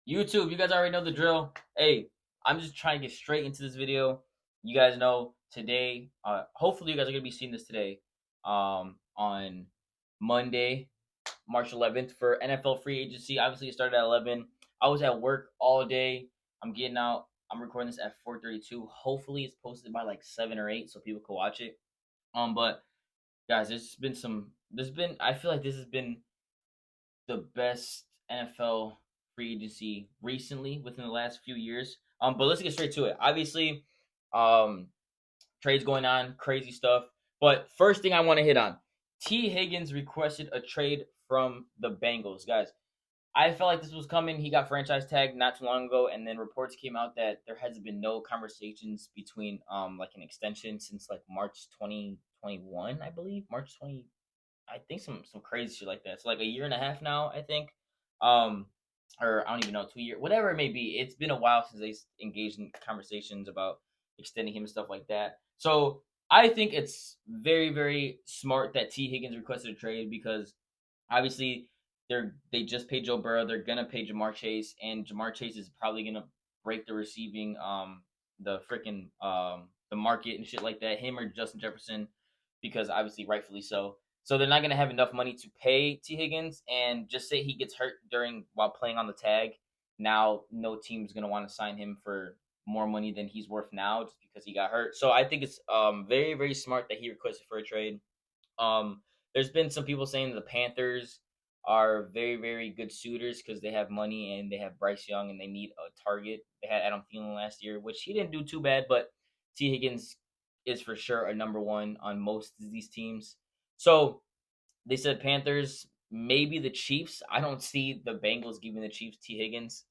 YouTube, you guys already know the drill. Hey, I'm just trying to get straight into this video. You guys know today, hopefully you guys are going to be seeing this today on Monday, March 11th for NFL free agency. Obviously, it started at 11. I was at work all day. I'm getting out. I'm recording this at 4:32. Hopefully, it's posted by like 7 or 8 so people can watch it. But guys, I feel like this has been the best NFL free agency recently within the last few years. But let's get straight to it. Obviously, um, trades going on, crazy stuff. But first thing I want to hit on, T. Higgins requested a trade from the Bengals, guys. I felt like this was coming. He got franchise tagged not too long ago, and then reports came out that there has been no conversations between like an extension since like March 2021, I believe. March 20, I think some crazy shit like that. So like a year and a half now, I think. Um, or I don't even know, 2 years, whatever it may be. It's been a while since they engaged in conversations about extending him and stuff like that. So I think it's very, very smart that T. Higgins requested a trade because obviously they just paid Joe Burrow. They're gonna pay Jamar Chase, and Jamar Chase is probably gonna break the receiving the freaking the market and shit like that. Him or Justin Jefferson, because obviously rightfully so. So they're not gonna have enough money to pay T Higgins, and just say he gets hurt while playing on the tag. Now no team's gonna want to sign him for more money than he's worth now just because he got hurt. So I think it's very, very smart that he requested for a trade. Um, there's been some people saying the Panthers are very, very good suitors because they have money and they have Bryce Young and they need a target. They had Adam Thielen last year, which he didn't do too bad, but T. Higgins is for sure a number one on most of these teams. So they said Panthers, maybe the Chiefs. I don't see the Bengals giving the Chiefs T. Higgins.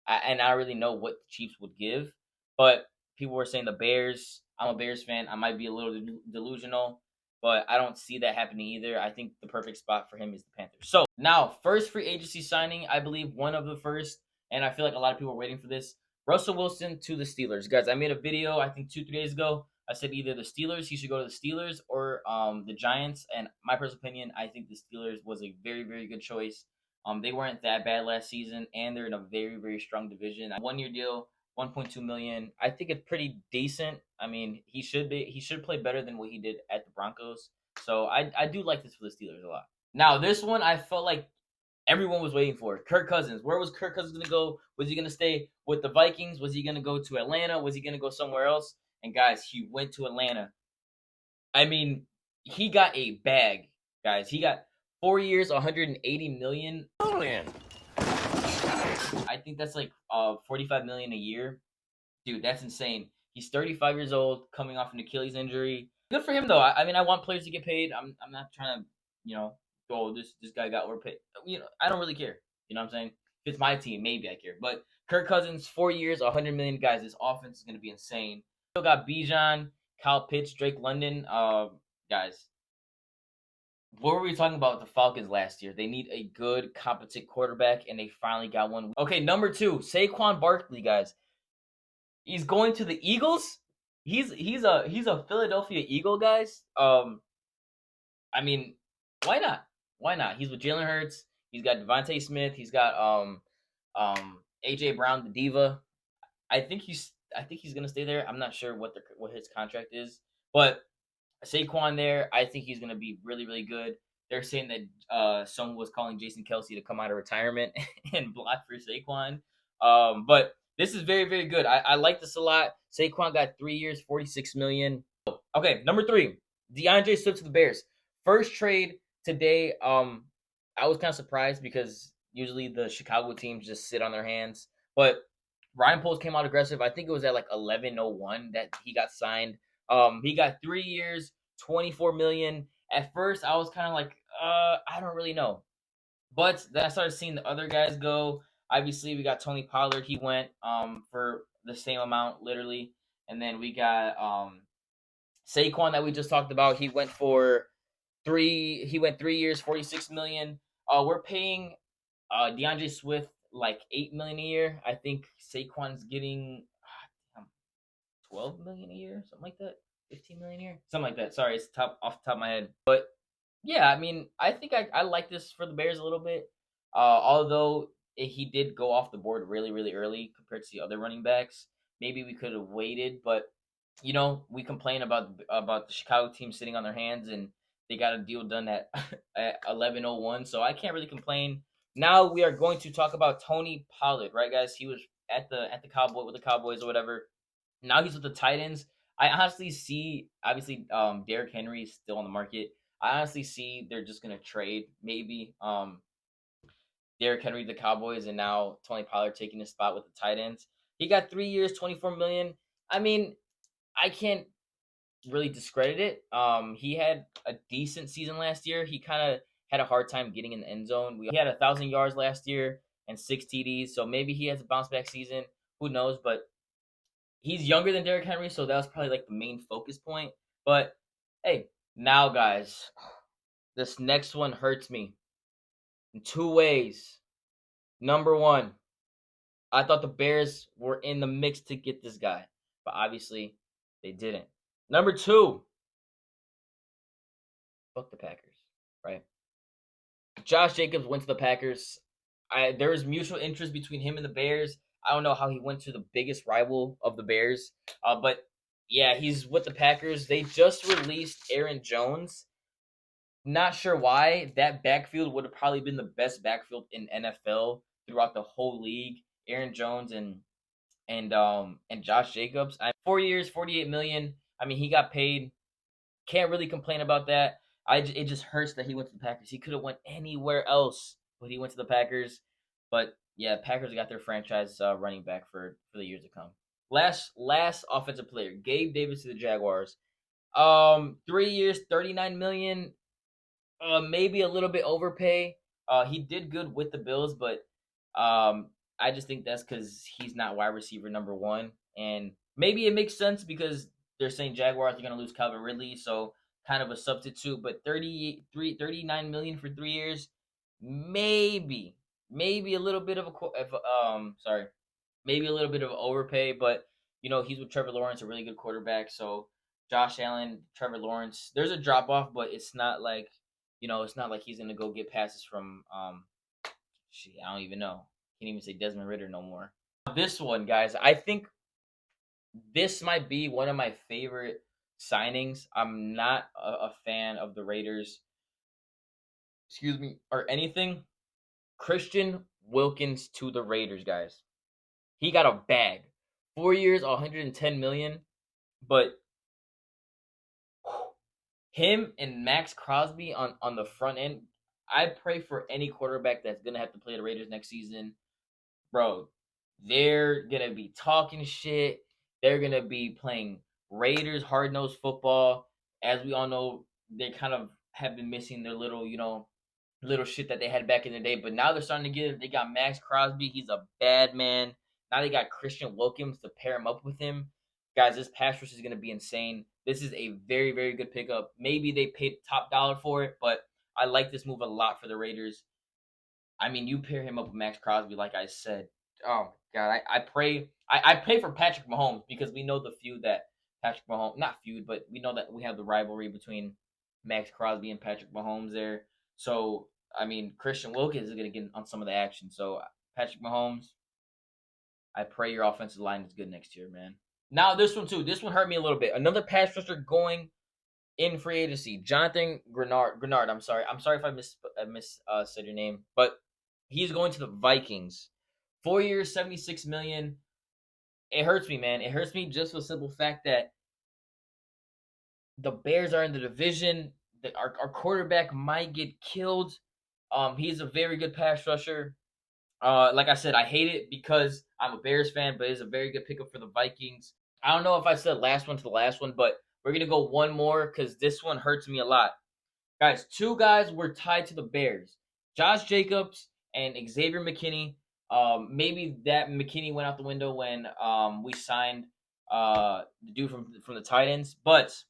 And I don't really know what the Chiefs would give, but people were saying the Bears. I'm a Bears fan. I might be a little delusional, but I don't see that happening either. I think the perfect spot for him is the Panthers. So now, first free agency signing, I believe one of the first, and I feel like a lot of people are waiting for this. Russell Wilson to the Steelers, guys. I made a video I think 2 3 days ago. I said either the Steelers, he should go to the Steelers, or the Giants. And my personal opinion, I think the Steelers was a very, very good choice. They weren't that bad last season, and they're in a very, very strong division. 1 year deal, 1.2 million. I think it's pretty decent. I mean, he should play better than what he did at the Broncos. So I do like this for the Steelers a lot. Now this one I felt like everyone was waiting for. Kirk Cousins. Where was Kirk Cousins gonna go? Was he gonna stay with the Vikings? Was he gonna go to Atlanta? Was he gonna go somewhere else? And guys, he went to Atlanta. I mean, he got a bag, guys. He got 4 years, 180 million. I think that's like 45 million a year. Dude, that's insane. He's 35 years old, coming off an Achilles injury. Good for him though. I mean, I want players to get paid. I'm not trying to, go, this guy got overpaid. I don't really care. You know what I'm saying? If it's my team, maybe I care. But Kirk Cousins, 4 years, 100 million. Guys, this offense is gonna be insane. Still got Bijan, Kyle Pitts, Drake London. Guys, what were we talking about with the Falcons last year? They need a good, competent quarterback, and they finally got one. Okay, number two, Saquon Barkley, guys. He's going to the Eagles. He's a Philadelphia Eagle, guys. I mean, why not? Why not? He's with Jalen Hurts. He's got Devontae Smith. He's got AJ Brown, the diva. I think he's gonna stay there. I'm not sure what his contract is, but Saquon there, I think he's gonna be really, really good. They're saying that someone was calling Jason Kelsey to come out of retirement and block for Saquon. But this is very, very good. I like this a lot. Saquon got 3 years, 46 million. Okay, number three, DeAndre Swift to the Bears. First trade today. I was kind of surprised because usually the Chicago teams just sit on their hands, but Ryan Poles came out aggressive. I think it was at like 11:01 that he got signed. He got 3 years, 24 million. At first, I was kind of like, I don't really know. But then I started seeing the other guys go. Obviously, we got Tony Pollard. He went for the same amount, literally. And then we got Saquon that we just talked about. He went for three. He went 3 years, 46 million. We're paying DeAndre Swift like 8 million a year. I think Saquon's getting 12 million a year, something like that. 15 million a year, something like that. Sorry, it's off the top of my head. But yeah, I mean, I think I like this for the Bears a little bit. Although he did go off the board really, really early compared to the other running backs. Maybe we could have waited, but we complain about the Chicago team sitting on their hands, and they got a deal done at at 11:01. So I can't really complain. Now we are going to talk about Tony Pollard, right, guys? He was at the Cowboys or whatever. Now he's with the Titans. I honestly see, obviously, Derrick Henry is still on the market. I honestly see they're just gonna trade maybe Derrick Henry to the Cowboys, and now Tony Pollard taking his spot with the Titans. He got 3 years, 24 million. I mean, I can't really discredit it. He had a decent season last year. He kind of had a hard time getting in the end zone. He had 1,000 yards last year and 6 TDs, so maybe he has a bounce back season. Who knows? But he's younger than Derrick Henry, so that was probably like the main focus point. But hey, now guys, this next one hurts me in two ways. Number one, I thought the Bears were in the mix to get this guy, but obviously they didn't. Number two, fuck the Packers, right? Josh Jacobs went to the Packers. There was mutual interest between him and the Bears. I don't know how he went to the biggest rival of the Bears, but yeah, he's with the Packers. They just released Aaron Jones. Not sure why. That backfield would have probably been the best backfield in NFL throughout the whole league. Aaron Jones and Josh Jacobs. 4 years, 48 million. I mean, he got paid. Can't really complain about that. It just hurts that he went to the Packers. He could have went anywhere else, but he went to the Packers. But yeah, Packers got their franchise running back for the years to come. Last offensive player, Gabe Davis to the Jaguars. 3 years, 39 million. Maybe a little bit overpay. He did good with the Bills, but I just think that's because he's not wide receiver number one, and maybe it makes sense because they're saying Jaguars are going to lose Calvin Ridley, so kind of a substitute. But 39 million for 3 years, maybe a little bit of maybe a little bit of overpay, but he's with Trevor Lawrence, a really good quarterback. So Josh Allen, Trevor Lawrence, there's a drop off, but it's not like it's not like he's gonna go get passes from I don't even know. Can't even say Desmond Ridder no more. This one, guys, I think this might be one of my favorite signings. I'm not a fan of the Raiders, or anything. Christian Wilkins to the Raiders, guys. He got a bag. 4 years, 110 million, but him and Max Crosby on the front end. I pray for any quarterback that's gonna have to play the Raiders next season, bro. They're gonna be talking shit. They're gonna be playing Raiders hard-nosed football. As we all know, they kind of have been missing their little shit that they had back in the day. But now they're starting to get it. They got Max Crosby. He's a bad man. Now they got Christian Wilkins to pair him up with him. Guys, this pass rush is going to be insane. This is a very, very good pickup. Maybe they paid top dollar for it, but I like this move a lot for the Raiders. I mean, you pair him up with Max Crosby, like I said. Oh God, I pray for Patrick Mahomes, because we know the feud that Patrick Mahomes, not feud, but we know that we have the rivalry between Max Crosby and Patrick Mahomes there. So I mean, Christian Wilkins is going to get on some of the action. So Patrick Mahomes, I pray your offensive line is good next year, man. Now this one too. This one hurt me a little bit. Another pass rusher going in free agency. Jonathan Grenard. I'm sorry if I said your name, but he's going to the Vikings. 4 years, 76 million. It hurts me, man. It hurts me just for the simple fact that the Bears are in the division. That our quarterback might get killed. He's a very good pass rusher. Like I said, I hate it because I'm a Bears fan, but it's a very good pickup for the Vikings. I don't know if I said last one to the last one, but we're gonna go one more because this one hurts me a lot. Guys, two guys were tied to the Bears: Josh Jacobs and Xavier McKinney. Maybe that McKinney went out the window when we signed the dude from the Titans, but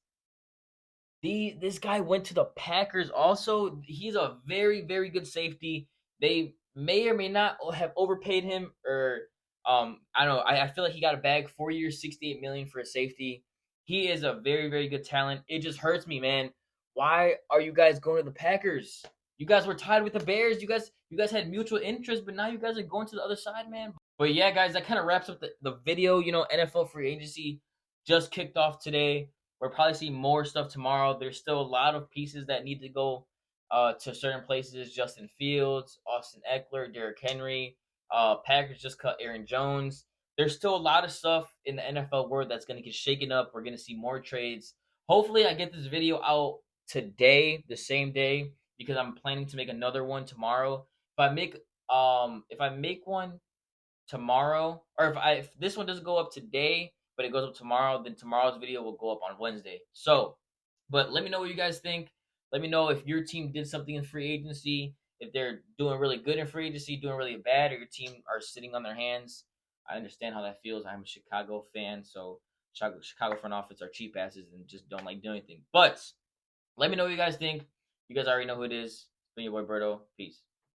this guy went to the Packers also. He's a very, very good safety. They may or may not have overpaid him, or I don't know. I feel like he got a bag. 4 years, 68 million for a safety. He is a very, very good talent. It just hurts me, man. Why are you guys going to the Packers? You guys were tied with the Bears. You guys had mutual interest, but now you guys are going to the other side, man. But yeah, guys, that kind of wraps up the video. You know, NFL free agency just kicked off today. We'll probably see more stuff tomorrow. There's still a lot of pieces that need to go to certain places. Justin Fields, Austin Eckler, Derrick Henry. Packers just cut Aaron Jones. There's still a lot of stuff in the NFL world that's going to get shaken up. We're going to see more trades. Hopefully, I get this video out today, the same day, because I'm planning to make another one tomorrow. If I make one tomorrow, or if this one doesn't go up today, but it goes up tomorrow, then tomorrow's video will go up on Wednesday. So, but let me know what you guys think. Let me know if your team did something in free agency, if they're doing really good in free agency, doing really bad, or your team are sitting on their hands. I understand how that feels. I'm a Chicago fan, so Chicago front office are cheap asses and just don't like doing anything. But let me know what you guys think. You guys already know who it is. It's been your boy Berto. Peace.